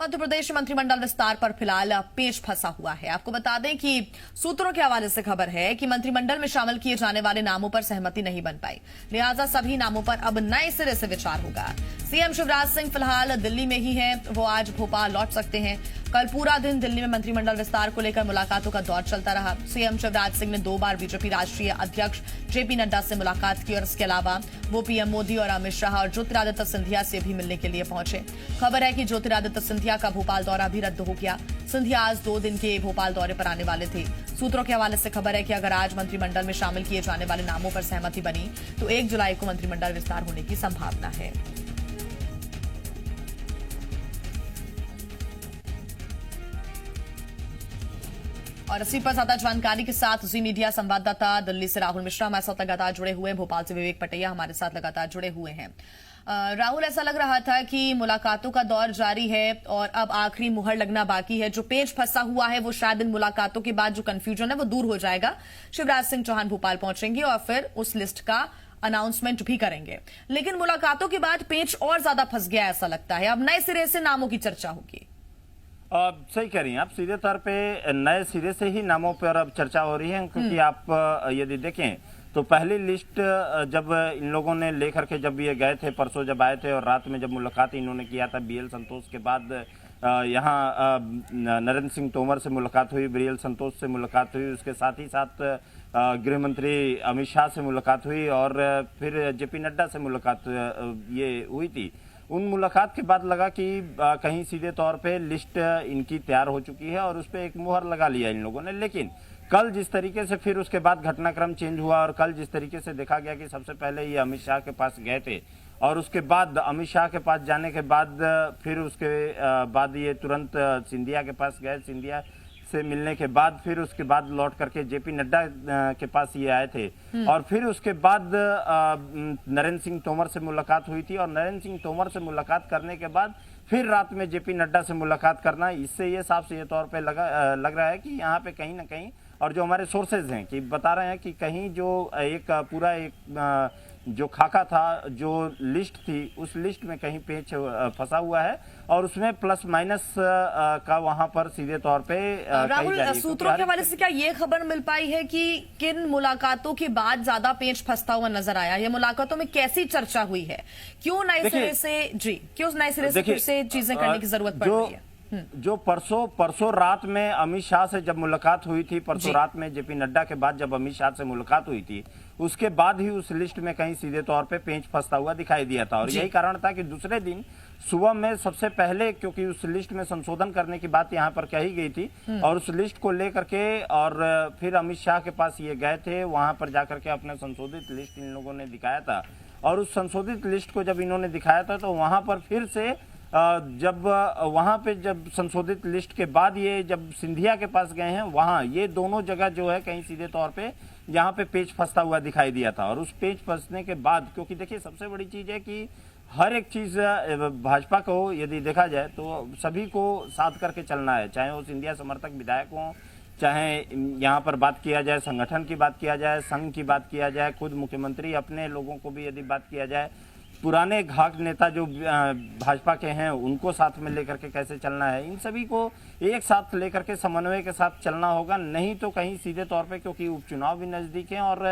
मध्य प्रदेश मंत्रिमंडल विस्तार पर फिलहाल पेच फंसा हुआ है। आपको बता दें कि सूत्रों के हवाले से खबर है कि मंत्रिमंडल में शामिल किए जाने वाले नामों पर सहमति नहीं बन पाई, लिहाजा सभी नामों पर अब नए सिरे से विचार होगा। सीएम शिवराज सिंह फिलहाल दिल्ली में ही हैं, वो आज भोपाल लौट सकते हैं। कल पूरा दिन दिल्ली में मंत्रिमंडल विस्तार को लेकर मुलाकातों का दौर चलता रहा। सीएम शिवराज सिंह ने 2 बार बीजेपी राष्ट्रीय अध्यक्ष जेपी नड्डा से मुलाकात की और इसके अलावा वो पीएम मोदी और अमित शाह और ज्योतिरादित्य सिंधिया से भी मिलने के लिए पहुंचे। खबर है कि ज्योतिरादित्य सिंधिया का भोपाल दौरा भी रद्द हो गया। सिंधिया आज 2 दिन के भोपाल दौरे पर आने वाले थे। सूत्रों के हवाले से खबर है कि अगर आज मंत्रिमंडल में शामिल किए जाने वाले नामों पर सहमति बनी तो 1 जुलाई को मंत्रिमंडल विस्तार होने की संभावना है। और इसी पर ज्यादा जानकारी के साथ जी मीडिया संवाददाता दिल्ली से राहुल मिश्रा हमारे साथ लगातार जुड़े हुए हैं। भोपाल से विवेक पटैया हमारे साथ लगातार जुड़े हुए हैं। राहुल, ऐसा लग रहा था कि मुलाकातों का दौर जारी है और अब आखिरी मुहर लगना बाकी है। जो पेच फंसा हुआ है वो शायद इन मुलाकातों के बाद जो कंफ्यूजन है वो दूर हो जाएगा। शिवराज सिंह चौहान भोपाल पहुंचेंगे और फिर उस लिस्ट का अनाउंसमेंट भी करेंगे, लेकिन मुलाकातों के बाद पेच और ज्यादा फंस गया ऐसा लगता है। अब नए सिरे से नामों की चर्चा होगी। सही कह रही हैं आप, सीधे तौर पे नए सिरे से ही नामों पर अब चर्चा हो रही है, क्योंकि आप यदि देखें तो पहली लिस्ट जब इन लोगों ने लेकर के जब ये गए थे, परसों जब आए थे और रात में जब मुलाकात इन्होंने किया था बीएल संतोष के बाद, यहाँ नरेंद्र सिंह तोमर से मुलाकात हुई, बीएल संतोष से मुलाकात हुई, उसके साथ ही साथ गृह मंत्री अमित शाह से मुलाकात हुई और फिर जेपी नड्डा से मुलाकात ये हुई थी। उन मुलाकात के बाद लगा कि कहीं सीधे तौर पे लिस्ट इनकी तैयार हो चुकी है और उस पर एक मुहर लगा लिया इन लोगों ने। लेकिन कल जिस तरीके से फिर उसके बाद घटनाक्रम चेंज हुआ और कल जिस तरीके से देखा गया कि सबसे पहले ये अमित शाह के पास गए थे और उसके बाद अमित शाह के पास जाने के बाद फिर उसके बाद ये तुरंत सिंधिया के पास गए, सिंधिया से मिलने के बाद फिर उसके बाद लौट करके जेपी नड्डा के पास ये आए थे और फिर उसके बाद नरेंद्र सिंह तोमर से मुलाकात हुई थी और नरेंद्र सिंह तोमर से मुलाकात करने के बाद फिर रात में जेपी नड्डा से मुलाकात करना, इससे ये साफ सीधे तौर पे लग रहा है कि यहाँ पे कहीं ना कहीं, और जो हमारे सोर्सेज हैं कि बता रहे हैं कि कहीं जो एक पूरा एक जो खाका था, जो लिस्ट थी, उस लिस्ट में कहीं पेच फंसा हुआ है और उसमें प्लस माइनस का वहां पर सीधे तौर पे राहुल, सूत्रों के हवाले से क्या ये खबर मिल पाई है कि किन मुलाकातों के बाद ज्यादा पेच फंसता हुआ नजर आया? ये मुलाकातों में कैसी चर्चा हुई है? क्यों नए सिरे से फिर से चीजें करने की जरूरत पड़ रही है? जो परसों रात में अमित शाह से जब मुलाकात हुई थी, परसों रात में जेपी नड्डा के बाद जब अमित शाह से मुलाकात हुई थी, उसके बाद ही उस लिस्ट में कहीं सीधे तौर पे पेंच फंसता हुआ दिखाई दिया था और यही कारण था कि दूसरे दिन सुबह में सबसे पहले, क्योंकि उस लिस्ट में संशोधन करने की बात यहाँ पर कही गई थी और उस लिस्ट को लेकर के और फिर अमित शाह के पास ये गए थे, वहां पर जाकर के अपने संशोधित लिस्ट इन लोगों ने दिखाया था और उस संशोधित लिस्ट को जब इन्होंने दिखाया था तो वहां पर फिर से जब वहां पे जब संशोधित लिस्ट के बाद ये जब सिंधिया के पास गए हैं, वहां ये दोनों जगह जो है कहीं सीधे तौर पे यहाँ पे पेच फंसता हुआ दिखाई दिया था और उस पेच फंसने के बाद, क्योंकि देखिए सबसे बड़ी चीज है कि हर एक चीज भाजपा को यदि देखा जाए तो सभी को साथ करके चलना है, चाहे वो सिंधिया समर्थक विधायक हों, चाहे यहाँ पर बात किया जाए संगठन की बात किया जाए, संघ की बात किया जाए, खुद मुख्यमंत्री अपने लोगों को भी यदि बात किया जाए, पुराने घाट नेता जो भाजपा के हैं उनको साथ में लेकर के कैसे चलना है, इन सभी को एक साथ लेकर के समन्वय के साथ चलना होगा। नहीं तो कहीं सीधे तौर पे, क्योंकि उपचुनाव भी नजदीक है और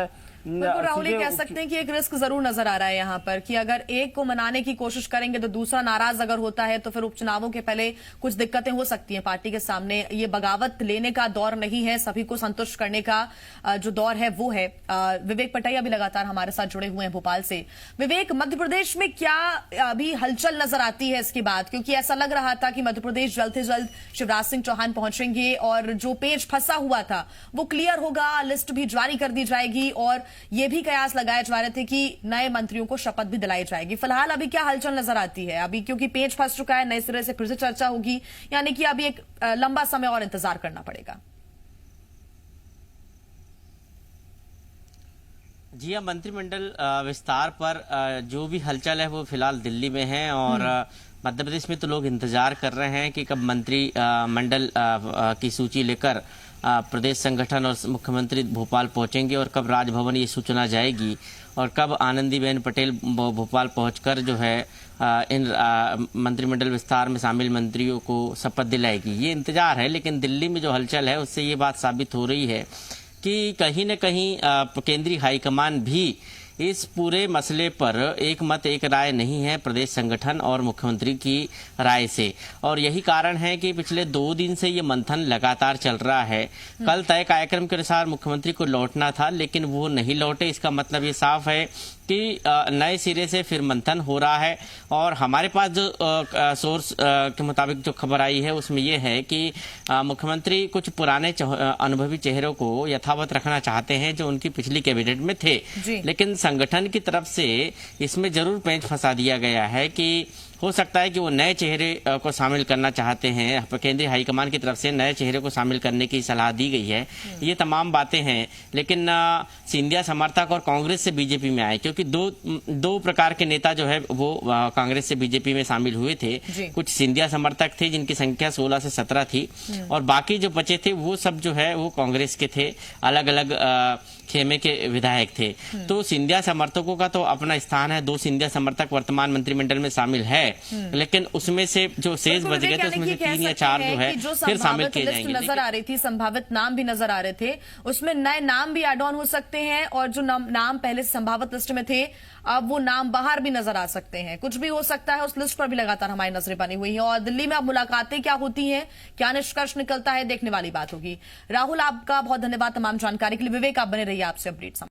राहुल कह सकते हैं कि एक रिस्क जरूर नजर आ रहा है यहाँ पर कि अगर एक को मनाने की कोशिश करेंगे तो दूसरा नाराज अगर होता है तो फिर उपचुनावों के पहले कुछ दिक्कतें हो सकती हैं पार्टी के सामने। ये बगावत लेने का दौर नहीं है, सभी को संतुष्ट करने का जो दौर है वो है। विवेक पटैया भी लगातार हमारे साथ जुड़े हुए हैं भोपाल से। विवेक, मध्य प्रदेश में क्या अभी हलचल नजर आती है इसके बाद? क्योंकि ऐसा लग रहा था कि मध्य प्रदेश जल्द से जल्द शिवराज सिंह चौहान पहुंचेंगे और जो पेच फंसा हुआ था वो क्लियर होगा, लिस्ट भी जारी कर दी जाएगी और ये भी कयास लगाए जा रहे थे कि नए मंत्रियों को शपथ भी दिलाई जाएगी। फिलहाल अभी क्या हलचल नजर आती है? अभी क्योंकि पेच फंस चुका है, नए सिरे से फिर से चर्चा होगी, यानी कि अभी एक लंबा समय और इंतजार करना पड़ेगा। जी हाँ, मंत्रिमंडल विस्तार पर जो भी हलचल है वो फिलहाल दिल्ली में है और मध्य प्रदेश में तो लोग इंतजार कर रहे हैं कि कब मंत्री मंडल की सूची लेकर प्रदेश संगठन और मुख्यमंत्री भोपाल पहुंचेंगे और कब राजभवन ये सूचना जाएगी और कब आनंदीबेन पटेल भोपाल पहुंचकर जो है इन मंत्रिमंडल विस्तार में शामिल मंत्रियों को शपथ दिलाएगी। ये इंतजार है, लेकिन दिल्ली में जो हलचल है उससे ये बात साबित हो रही है कि कहीं न कहीं केंद्रीय हाईकमान भी इस पूरे मसले पर एक मत एक राय नहीं है प्रदेश संगठन और मुख्यमंत्री की राय से, और यही कारण है कि पिछले 2 दिन से ये मंथन लगातार चल रहा है। कल तय कार्यक्रम के अनुसार मुख्यमंत्री को लौटना था, लेकिन वो नहीं लौटे। इसका मतलब ये साफ है कि नए सिरे से फिर मंथन हो रहा है। और हमारे पास जो सोर्स के मुताबिक जो खबर आई है उसमें यह है कि मुख्यमंत्री कुछ पुराने अनुभवी चेहरों को यथावत रखना चाहते हैं जो उनकी पिछली कैबिनेट में थे, लेकिन संगठन की तरफ से इसमें जरूर पेंच फंसा दिया गया है कि हो सकता है कि वो नए चेहरे को शामिल करना चाहते हैं। केंद्रीय हाईकमान की तरफ से नए चेहरे को शामिल करने की सलाह दी गई है। ये तमाम बातें हैं, लेकिन सिंधिया समर्थक और कांग्रेस से बीजेपी में आए, क्योंकि दो प्रकार के नेता जो है वो कांग्रेस से बीजेपी में शामिल हुए थे। कुछ सिंधिया समर्थक थे जिनकी संख्या 16 से 17 थी, और बाकी जो बचे थे वो सब जो है वो कांग्रेस के थे, अलग अलग खेमे के विधायक थे। तो सिंधिया समर्थकों का तो अपना स्थान है। 2 सिंधिया समर्थक वर्तमान मंत्रिमंडल में शामिल है, लेकिन उसमें से जो शेष बच गए थे उसमें से 3 या 4 जो है फिर शामिल किए जाएंगे। नजर आ रही थी, संभावित नाम भी नजर आ रहे थे, उसमें नए नाम भी एड ऑन हो सकते हैं, और जो नाम पहले संभावित लिस्ट में थे अब वो नाम बाहर भी नजर आ सकते हैं। कुछ भी हो सकता है, उस लिस्ट पर भी लगातार हमारी नजरें बनी हुई है। और दिल्ली में अब मुलाकातें क्या होती हैं, क्या निष्कर्ष निकलता है, देखने वाली बात होगी। राहुल, आपका बहुत धन्यवाद तमाम जानकारी के लिए। विवेक, आप बने रहिए, आपसे अपडेट